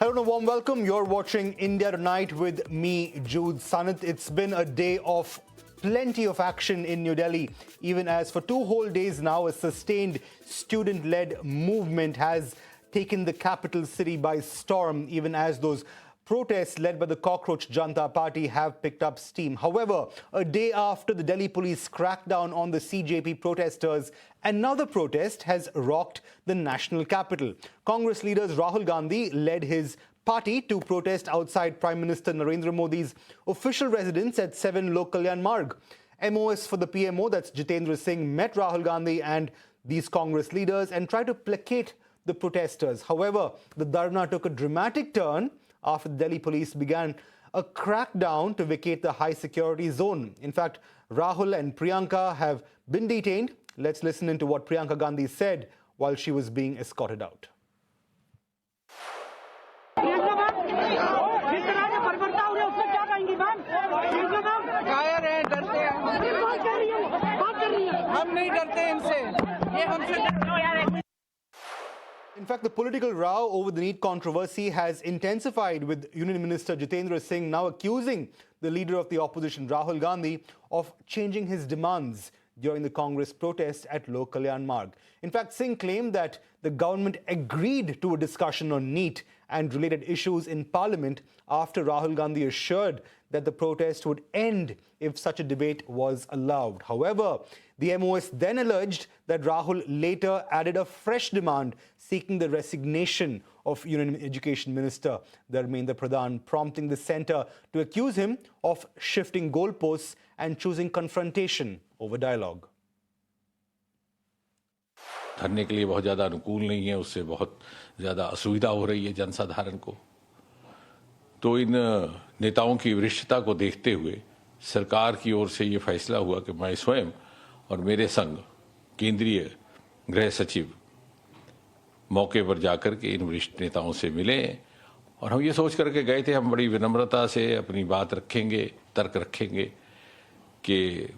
Hello and a warm welcome. You're watching India Tonight with me, Jude Sanat. It's been a day of plenty of action in New Delhi, even as for 2 whole days now, a sustained student-led movement has taken the capital city by storm, even as those protests led by the Cockroach Janta Party have picked up steam. However, a day after the Delhi police crackdown on the CJP protesters, another protest has rocked the national capital. Congress leaders Rahul Gandhi led his party to protest outside Prime Minister Narendra Modi's official residence at 7 Lok Kalyan Marg. MOS for the PMO, that's Jitendra Singh, met Rahul Gandhi and these Congress leaders and tried to placate the protesters. However, the dharna took a dramatic turn after the Delhi police began a crackdown to vacate the high security zone. In fact, Rahul and Priyanka have been detained. Let's listen into what Priyanka Gandhi said while she was being escorted out. In fact, the political row over the NEET controversy has intensified, with Union Minister Jitendra Singh now accusing the leader of the opposition, Rahul Gandhi, of changing his demands during the Congress protest at Lok Kalyan Marg. In fact, Singh claimed that the government agreed to a discussion on NEET and related issues in Parliament after Rahul Gandhi assured that the protest would end if such a debate was allowed. However, the MOS then alleged that Rahul later added a fresh demand seeking the resignation of Union Education Minister Dharmendra Pradhan, prompting the centre to accuse him of shifting goalposts and choosing confrontation over dialogue. धरने के लिए बहुत ज़्यादा अनुकूल नहीं है, उससे बहुत ज़्यादा असुविधा हो रही है जनसाधारण को। तो इन नेताओं की वरिष्ठता को देखते हुए सरकार की ओर से ये फैसला हुआ कि मैं स्वयं और मेरे संग केंद्रीय गृह सचिव मौके पर जाकर के इन वरिष्ठ नेताओं से मिले और हम ये सोच करके गए थे, हम बड़ी विनम्रता से अपनी बात रखेंगे, तर्क रखेंगे कि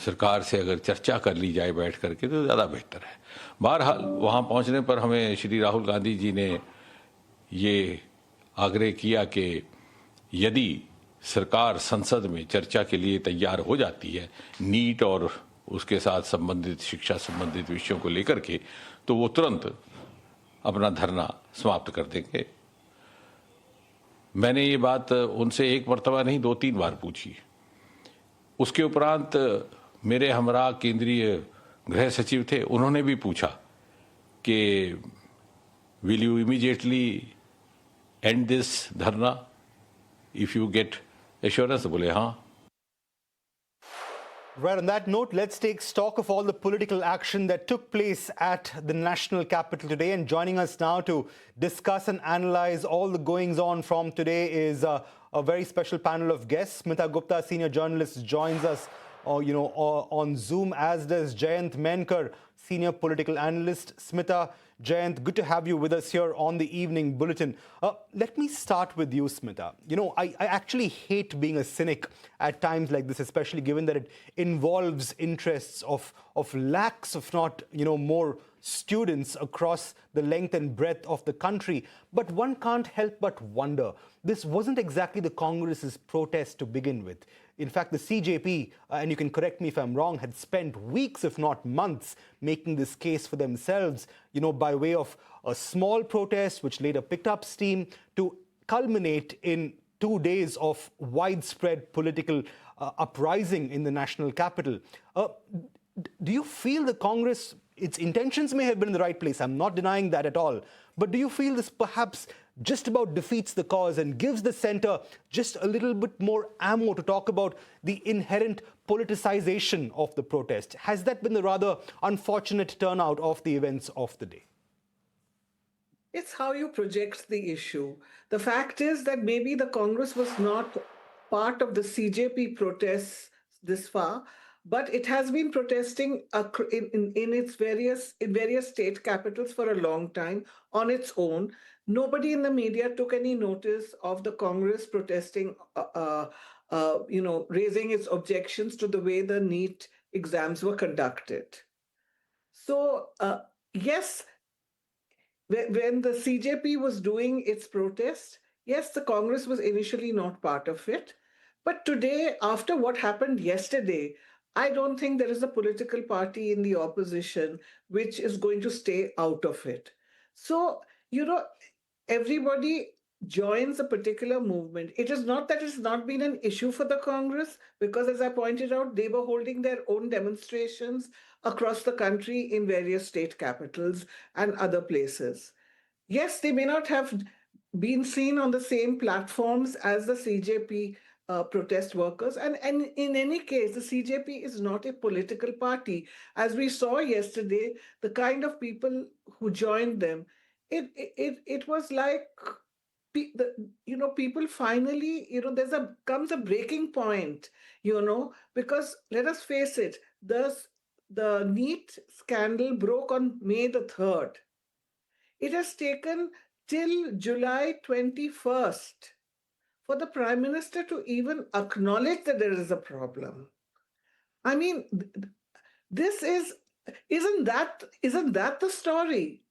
सरकार से अगर चर्चा कर ली जाए बैठ करके तो ज़्यादा बेहतर है। बहरहाल वहाँ पहुँचने पर हमें श्री राहुल गांधी जी ने ये आग्रह किया कि यदि सरकार संसद में चर्चा के लिए तैयार हो जाती है नीट और उसके साथ संबंधित शिक्षा संबंधित विषयों को लेकर के, तो वो तुरंत अपना धरना समाप्त कर देंगे। मैंने ये बात उनसे एक मर्तबा नहीं 2-3 बार पूछी। उसके उपरांत मेरे हमरा केंद्रीय गृह सचिव थे, उन्होंने भी पूछा कि will you immediately and this धरना इफ यू गेट एश्योरेंस, बोले हाँ। Right, on that note, let's take stock of all the political action that took place at the national capital today. And joining us now to discuss and analyze all the goings-on from today is a very special panel of guests. Smita Gupta, senior journalist, joins us on Zoom, as does Jayant Menkar, senior political analyst. Smita, Jayant, good to have you with us here on the Evening Bulletin. Let me start with you, Smita. I actually hate being a cynic at times like this, especially given that it involves interests of lakhs, if not, more students across the length and breadth of the country. But one can't help but wonder, this wasn't exactly the Congress's protest to begin with. In fact, the CJP, and you can correct me if I'm wrong, had spent weeks, if not months, making this case for themselves, by way of a small protest, which later picked up steam, to culminate in 2 days of widespread political uprising in the national capital. Do you feel the Congress, its intentions may have been in the right place, I'm not denying that at all, but do you feel this perhaps just about defeats the cause and gives the centre just a little bit more ammo to talk about the inherent politicization of the protest? Has that been the rather unfortunate turnout of the events of the day? It's how you project the issue. The fact is that maybe the Congress was not part of the CJP protests this far, but it has been protesting in various state capitals for a long time on its own. Nobody in the media took any notice of the Congress protesting, raising its objections to the way the NEET exams were conducted. So, yes, when the CJP was doing its protest, yes, the Congress was initially not part of it. But today, after what happened yesterday, I don't think there is a political party in the opposition which is going to stay out of it. So, you know, everybody joins a particular movement. It is not that it's not been an issue for the Congress, because as I pointed out, they were holding their own demonstrations across the country in various state capitals and other places. Yes, they may not have been seen on the same platforms as the CJP protest workers. And in any case, the CJP is not a political party. As we saw yesterday, the kind of people who joined them, it was like people finally, there's a comes a breaking point, because let us face it, the NEET scandal broke on May the 3rd. It has taken till July 21st for the Prime Minister to even acknowledge that there is a problem. I mean, this isn't that the story?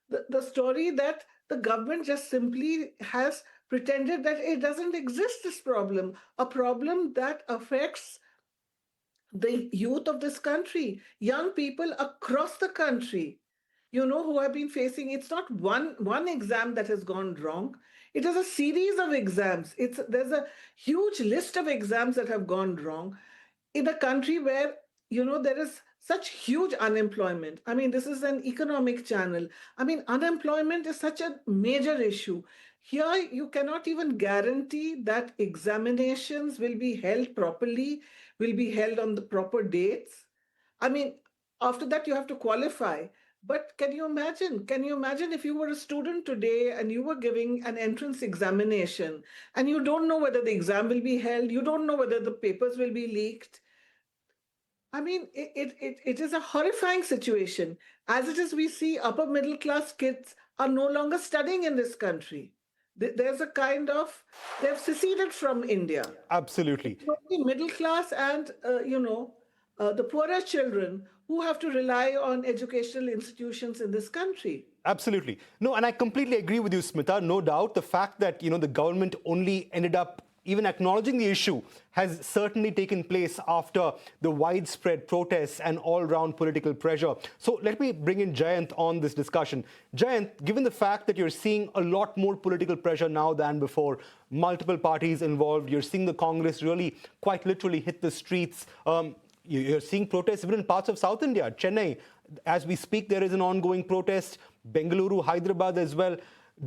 The story that the government just simply has pretended that it doesn't exist, this problem, a problem that affects the youth of this country, young people across the country, who have been facing, it's not one exam that has gone wrong. It is a series of exams. There's a huge list of exams that have gone wrong in a country where there is such huge unemployment. I mean, this is an economic channel. I mean, unemployment is such a major issue. Here you cannot even guarantee that examinations will be held properly, will be held on the proper dates. I mean, after that you have to qualify. But can you imagine if you were a student today and you were giving an entrance examination and you don't know whether the exam will be held, you don't know whether the papers will be leaked. I mean, it is a horrifying situation. As it is, we see upper middle class kids are no longer studying in this country. There's a kind of, they've seceded from India. Absolutely. It's only middle class and, the poorer children who have to rely on educational institutions in this country. Absolutely. No, and I completely agree with you, Smita. No doubt the fact that, the government only ended up even acknowledging the issue has certainly taken place after the widespread protests and all-round political pressure. So let me bring in Jayant on this discussion. Jayant, given the fact that you're seeing a lot more political pressure now than before, multiple parties involved, you're seeing the Congress really quite literally hit the streets. You're seeing protests even in parts of South India, Chennai. As we speak, there is an ongoing protest, Bengaluru, Hyderabad as well.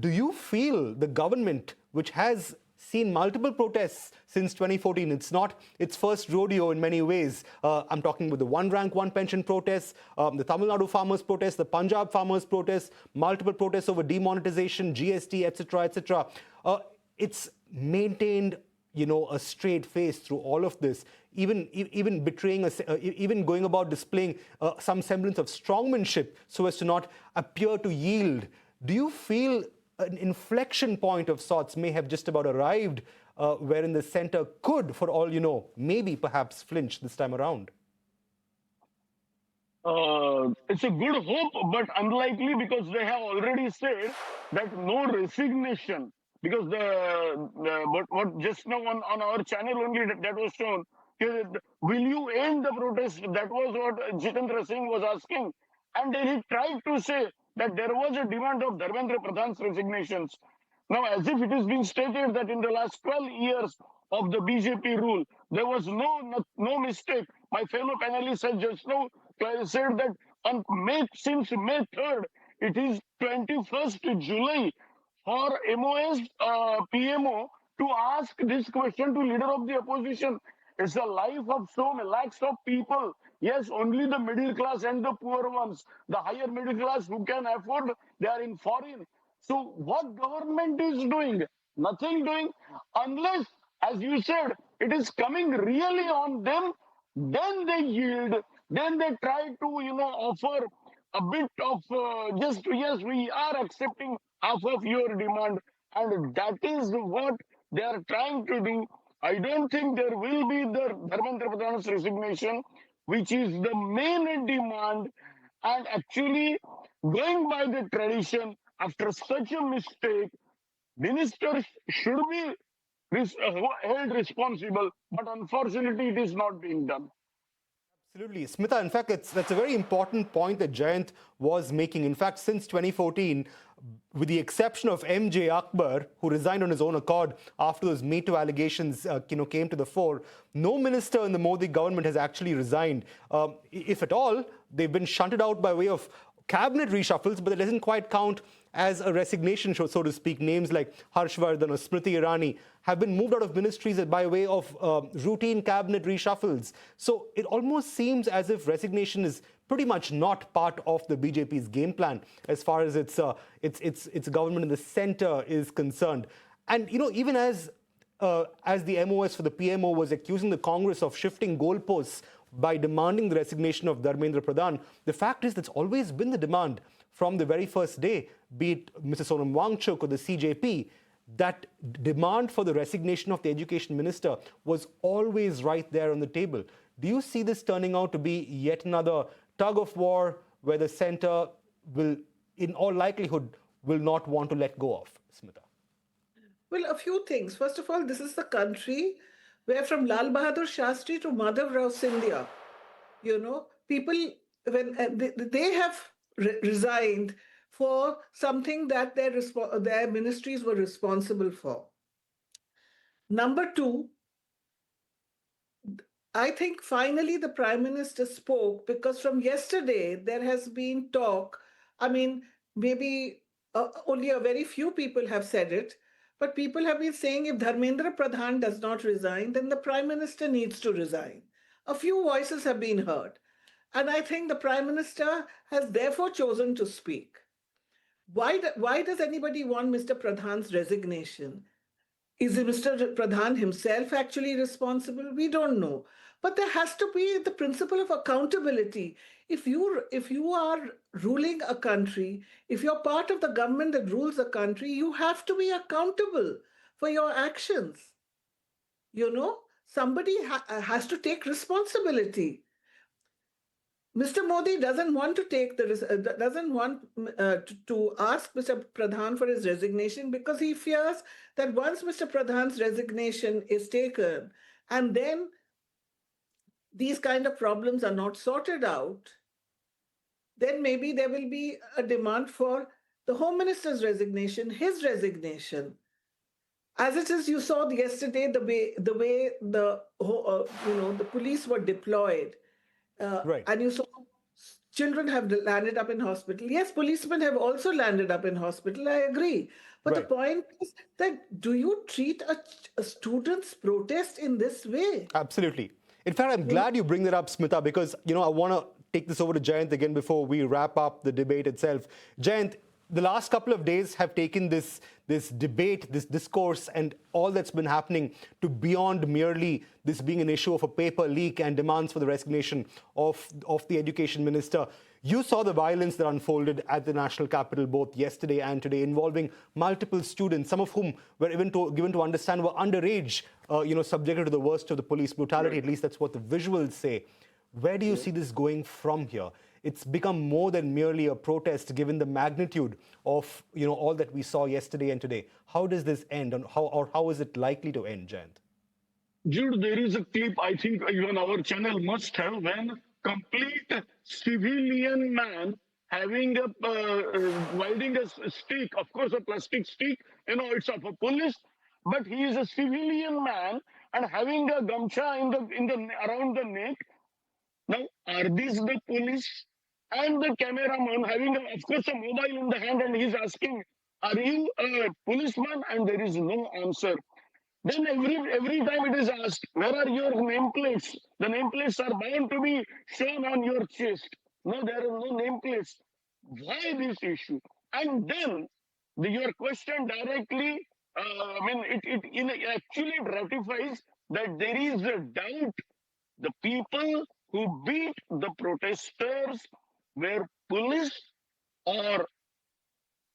Do you feel the government, which has seen multiple protests since 2014. It's not its first rodeo in many ways. I'm talking about the one rank, one pension protests, the Tamil Nadu farmers protests, the Punjab farmers protests, multiple protests over demonetization, GST, etc., etc. It's maintained, a straight face through all of this, even betraying us, even going about displaying some semblance of strongmanship so as to not appear to yield. Do you feel an inflection point of sorts may have just about arrived, wherein the center could, for all you know, maybe perhaps flinch this time around? It's a good hope, but unlikely, because they have already said that no resignation. Because what just now on our channel only that was shown, will you end the protest? That was what Jitendra Singh was asking. And then he tried to say that there was a demand of Dharmendra Pradhan's resignations. Now, as if it has been stated that in the last 12 years of the BJP rule, there was no mistake. My fellow panelists have just now said that since May 3rd, it is 21st July for MOS PMO to ask this question to leader of the opposition. It's the life of so many lakhs of people. Yes, only the middle class and the poor ones, the higher middle class who can afford, they are in foreign. So what government is doing? Nothing doing, unless, as you said, it is coming really on them. Then they yield. Then they try to, offer a bit of just, yes, we are accepting half of your demand. And that is what they are trying to do. I don't think there will be the Dharmendra Pradhan's resignation, which is the main demand. And actually, Going by the tradition, after such a mistake, ministers should be held responsible, but unfortunately, it is not being done. Absolutely. Smita, in fact, that's a very important point that Jayant was making. In fact, since 2014, with the exception of MJ Akbar, who resigned on his own accord after those Me Too allegations came to the fore, no minister in the Modi government has actually resigned. If at all, they've been shunted out by way of cabinet reshuffles, but that doesn't quite count as a resignation, so to speak. Names like Harshvardhan or Smriti Irani have been moved out of ministries by way of routine cabinet reshuffles. So it almost seems as if resignation is pretty much not part of the BJP's game plan as far as its government in the center is concerned. And even as the MOS for the PMO was accusing the Congress of shifting goalposts by demanding the resignation of Dharmendra Pradhan, the fact is that's always been the demand from the very first day, be it Mr. Sonam Wangchuk or the CJP. That demand for the resignation of the education minister was always right there on the table. Do you see this turning out to be yet another tug of war where the center will, in all likelihood, will not want to let go of, Smita? Well, a few things. First of all, this is the country where from Lal Bahadur Shastri to Madhav Rao Scindia, people, when they have resigned for something that their ministries were responsible for. Number two, I think finally the Prime Minister spoke, because from yesterday there has been talk. I mean, maybe only a very few people have said it, but people have been saying if Dharmendra Pradhan does not resign, then the Prime Minister needs to resign. A few voices have been heard. And I think the Prime Minister has therefore chosen to speak. Why does anybody want Mr. Pradhan's resignation? Is Mr. Pradhan himself actually responsible? We don't know. But there has to be the principle of accountability. If you are ruling a country, if you're part of the government that rules a country, you have to be accountable for your actions. Somebody has to take responsibility. Mr. Modi doesn't want to to ask Mr. Pradhan for his resignation because he fears that once Mr. Pradhan's resignation is taken and then these kind of problems are not sorted out, then maybe there will be a demand for the Home Minister's resignation, his resignation. As it is, you saw yesterday the way the police were deployed. Right. And you saw children have landed up in hospital. Yes, policemen have also landed up in hospital. I agree. But Right. the point is that do you treat a student's protest in this way? Absolutely. In fact, I'm glad you bring that up, Smita, because I want to take this over to Jayant again before we wrap up the debate itself. Jayant, the last couple of days have taken this debate, this discourse, and all that's been happening to beyond merely this being an issue of a paper leak and demands for the resignation of the education minister. You saw the violence that unfolded at the national capital both yesterday and today, involving multiple students, some of whom were even given to understand were underage, subjected to the worst of the police brutality. At least that's what the visuals say. Where do you see this going from here? It's become more than merely a protest, given the magnitude of all that we saw yesterday and today. How does this end, and how is it likely to end, Jayant? Jude, there is a clip I think even our channel must have, when complete civilian man having wielding a stick, of course a plastic stick, it's of a police, but he is a civilian man and having a gamcha in the around the neck. Now, are these the police? And the cameraman having, of course, a mobile in the hand, and he's asking, "Are you a policeman?" And there is no answer. Then every time it is asked, "Where are your nameplates?" The nameplates are bound to be shown on your chest. No, there are no nameplates. Why this issue? And then your question directly, it actually ratifies that there is a doubt. The people who beat the protesters were police, or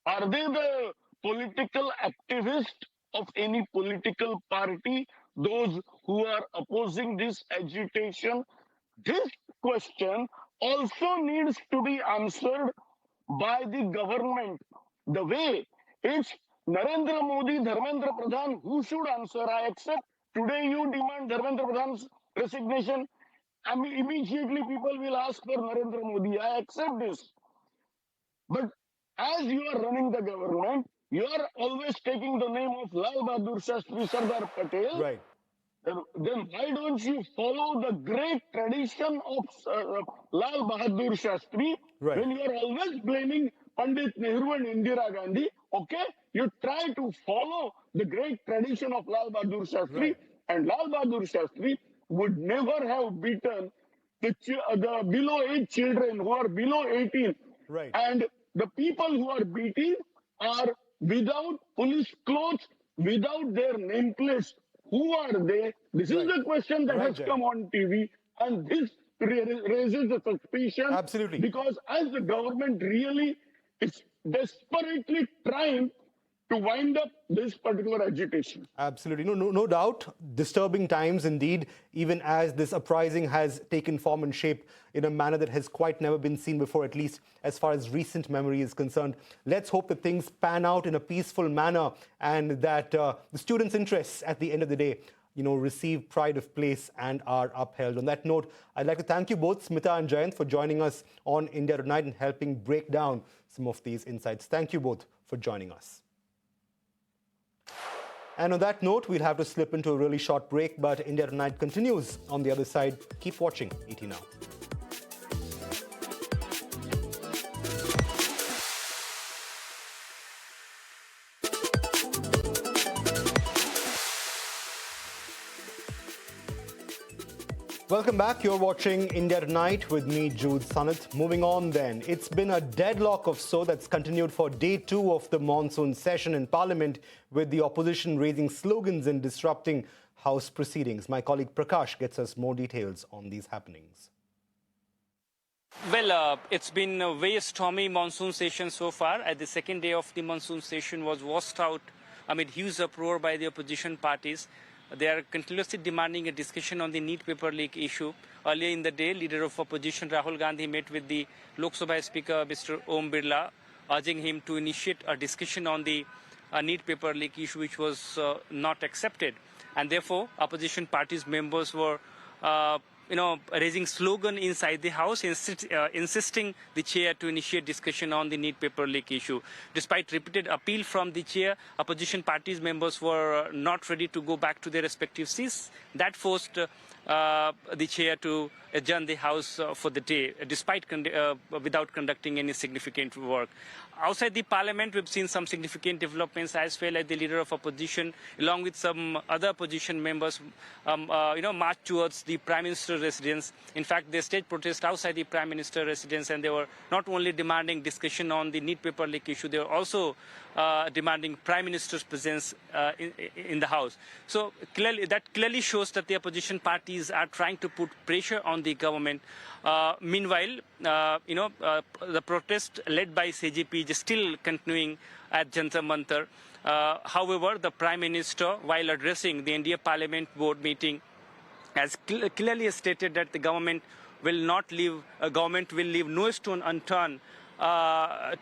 are they the political activists of any political party, those who are opposing this agitation? This question also needs to be answered by the government. The way it's Narendra Modi, Dharmendra Pradhan, who should answer. I accept. Today you demand Dharmendra Pradhan's resignation. I mean, immediately people will ask for Narendra Modi. I accept this. But as you are running the government, you are always taking the name of Lal Bahadur Shastri, Sardar Patel. Right. Then why don't you follow the great tradition of Lal Bahadur Shastri Right. when you are always blaming Pandit Nehru and Indira Gandhi? Okay, you try to follow the great tradition of Lal Bahadur Shastri, Right. and Lal Bahadur Shastri would never have beaten the below age children who are below 18. Right. And the people who are beaten are without police clothes, without their nameplates. Who are they? This is the question that has come on TV, and this raises the suspicion. Absolutely. Because as the government really is desperately trying to wind up this particular agitation. Absolutely. No doubt. Disturbing times indeed, even as this uprising has taken form and shape in a manner that has quite never been seen before, at least as far as recent memory is concerned. Let's hope that things pan out in a peaceful manner and that the students' interests at the end of the day, receive pride of place and are upheld. On that note, I'd like to thank you both, Smita and Jayant, for joining us on India Tonight and helping break down some of these insights. Thank you both for joining us. And on that note, we'll have to slip into a really short break, but India Tonight continues on the other side. Keep watching ET Now. Welcome back. You're watching India Tonight with me, Jude Sanath. Moving on then. It's been a deadlock of sorts that's continued for day 2 of the monsoon session in Parliament, with the opposition raising slogans and disrupting House proceedings. My colleague Prakash gets us more details on these happenings. Well, it's been a very stormy monsoon session so far. At the second day of the monsoon session was washed out amid huge uproar by the opposition parties. They are continuously demanding a discussion on the NEET paper leak issue. Earlier in the day, leader of opposition Rahul Gandhi met with the Lok Sabha Speaker Mr. Om Birla, urging him to initiate a discussion on the NEET paper leak issue, which was not accepted. And therefore, opposition parties members were raising slogan inside the House, insisting the chair to initiate discussion on the NEET paper leak issue. Despite repeated appeal from the chair, opposition parties members were not ready to go back to their respective seats. That forced the chair to adjourn the House for the day, despite without conducting any significant work. Outside the Parliament, we've seen some significant developments as well, as the leader of opposition, along with some other opposition members, marched towards the Prime Minister residence. In fact, they staged protest outside the Prime Minister residence, and they were not only demanding discussion on the NEET paper leak issue, they were also demanding Prime Minister's presence in the House. So that clearly shows that the opposition parties are trying to put pressure on the government. Meanwhile, the protest led by CJP is still continuing at Jantar Mantar. However, the Prime Minister, while addressing the India Parliament board meeting, has clearly stated that the government will leave no stone unturned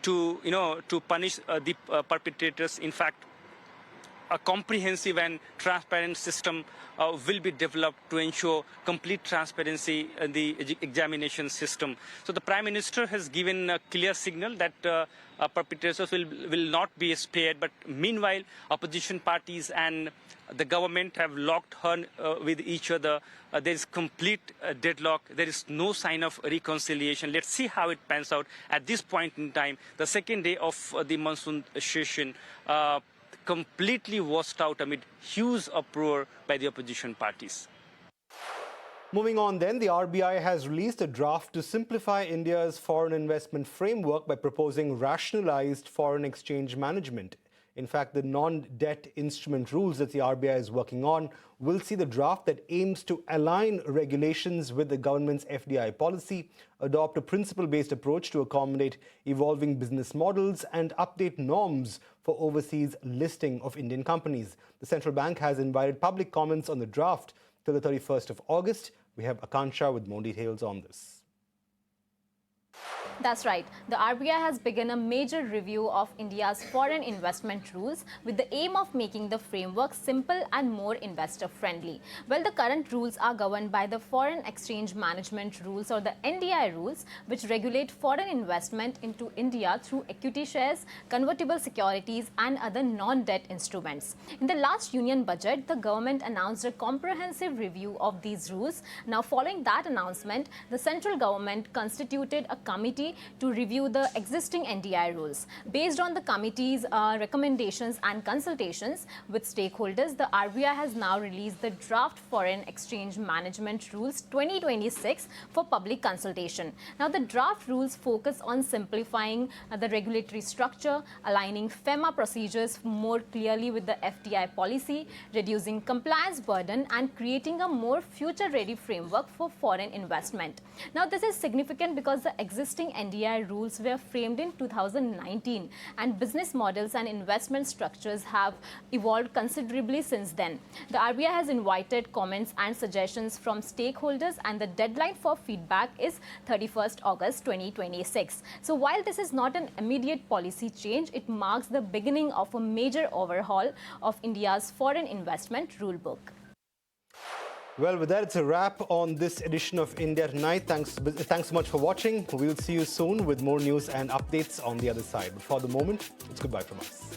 to punish the perpetrators. In fact, a comprehensive and transparent system will be developed to ensure complete transparency in the examination system. So the Prime Minister has given a clear signal that perpetrators will not be spared. But meanwhile, opposition parties and the government have locked horn with each other. There is complete deadlock. There is no sign of reconciliation. Let's see how it pans out. At this point in time, the second day of the monsoon session, completely washed out amid huge uproar by the opposition parties. Moving on then, the RBI has released a draft to simplify India's foreign investment framework by proposing rationalized foreign exchange management. In fact, the non-debt instrument rules that the RBI is working on will see the draft that aims to align regulations with the government's FDI policy, adopt a principle-based approach to accommodate evolving business models, and update norms for overseas listing of Indian companies. The central bank has invited public comments on the draft till the 31st of August. We have Akansha with more details on this. That's right. The RBI has begun a major review of India's foreign investment rules with the aim of making the framework simple and more investor-friendly. Well, the current rules are governed by the Foreign Exchange Management Rules, or the NDI rules, which regulate foreign investment into India through equity shares, convertible securities and other non-debt instruments. In the last union budget, the government announced a comprehensive review of these rules. Now, following that announcement, the central government constituted a committee to review the existing NDI rules. Based on the committee's recommendations and consultations with stakeholders, the RBI has now released the Draft Foreign Exchange Management Rules 2026 for public consultation. Now, the draft rules focus on simplifying the regulatory structure, aligning FEMA procedures more clearly with the FDI policy, reducing compliance burden, and creating a more future-ready framework for foreign investment. Now, this is significant because the existing NDI rules were framed in 2019, and business models and investment structures have evolved considerably since then. The RBI has invited comments and suggestions from stakeholders, and the deadline for feedback is 31st August 2026. So while this is not an immediate policy change, it marks the beginning of a major overhaul of India's foreign investment rulebook. Well, with that, it's a wrap on this edition of India Tonight. Thanks so much for watching. We'll see you soon with more news and updates on the other side. But for the moment, it's goodbye from us.